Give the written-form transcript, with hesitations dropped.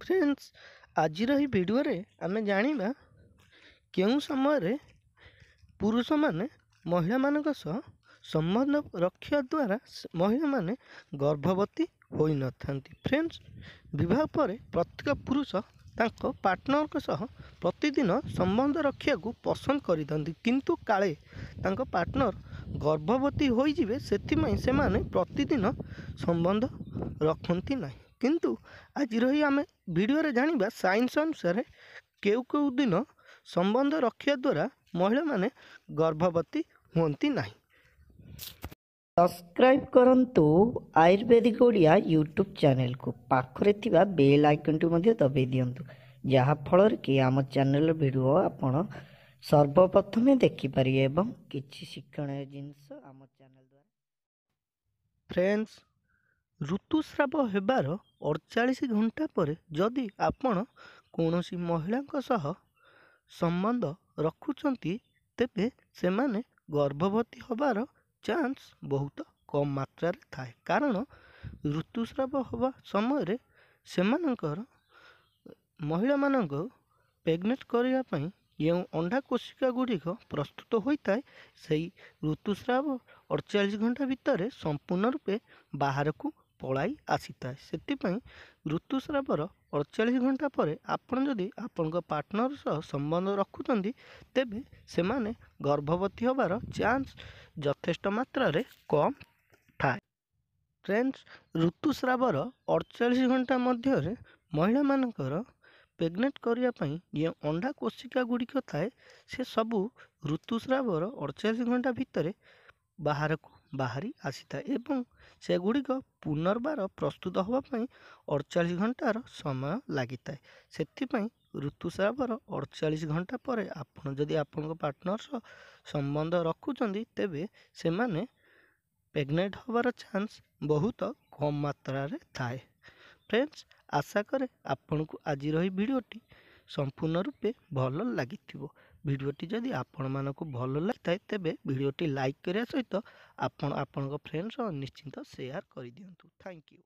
Friends आज video आमे जानिबा केउं समय पुरुष माने महिला मानक सह संबंध रखा द्वारा महिला माने गर्भवती होई न थांती। फ्रेंड्स विवाह पर प्रत्येक पुरुष तांको पार्टनर के सह प्रतिदिन संबंध रखा पसंद करिथांती, किंतु काले तांको पार्टनर गर्भवती होई जिवे सेथिमाई से माने प्रतिदिन संबंध रखती नहीं। किंतु आज रही आमे वीडियो रे जानिबा साइंस अनुसार केउ केउ दिन संबंध रखा द्वारा महिला माने गर्भवती होती नहीं। सब्सक्राइब करंतु आयुर्वेदिक ओडिया यूट्यूब चैनल को पाखरे थिबा बेल आइकन टू मध्ये दबाई दियंतु, जहा फल कि आम चैनल वीडियो आपण सर्वप्रथमे देखि पारिए एवं किछि शिक्षणीय जिंस आम चैनल द्वारा। फ्रेंड्स ऋतुस्राव हेबार 48 घंटा पर जदि आपण कौनसी महिला सह संबंध रखुचंती तेबे से माने गर्भवती होबार चांस बहुत कम मात्रा रे थाए, कारण ऋतुस्राव होबा समय से महिला मानक प्रेग्नेंट करिया पई ये अंडा कोशिका गुड़िक प्रस्तुत होता है। सही ऋतुस्राव 48 घंटा भितर संपूर्ण रूपे बाहर को पलाई आसी था। से ऋतुस्रावर 48 घंटा पर आपण जदि आपण पार्टनर सह संबंध रखुचंती तेबे से माने गर्भवती होबार चांस यथेष्ट मात्रा रे कम थाए। फ्रेंड्स ऋतुस्रावर 48 घंटा मध्य महिला मानकर प्रेग्नेंट करिया पई ये अंडा कोशिका गुड़िक थाए से सबू ऋतुस्रावर 48 घंटा भितर बाहर को बाहरी आसी था एवं से गुड़िक पुनर्बार प्रस्तुत होगापी 48 घंटार समय लगी था। से ऋतुस्रावर 48 घंटा पर आपण जदि आपण पार्टनर संबंध रखुचंती तेबे से माने प्रेग्नेंट होबार चांस बहुत कम मात्रा रे थाए। फ्रेंड्स आशा करे आपण को आज रही वीडियोटी संपूर्ण रूपे भल लगी। वीडियोटी जदि आपण मानक भल लगी तेबे वीडियोटी लाइक करने सहित आपण फ्रेंड्स निश्चिंत शेयर कर दियंतु। Thank you.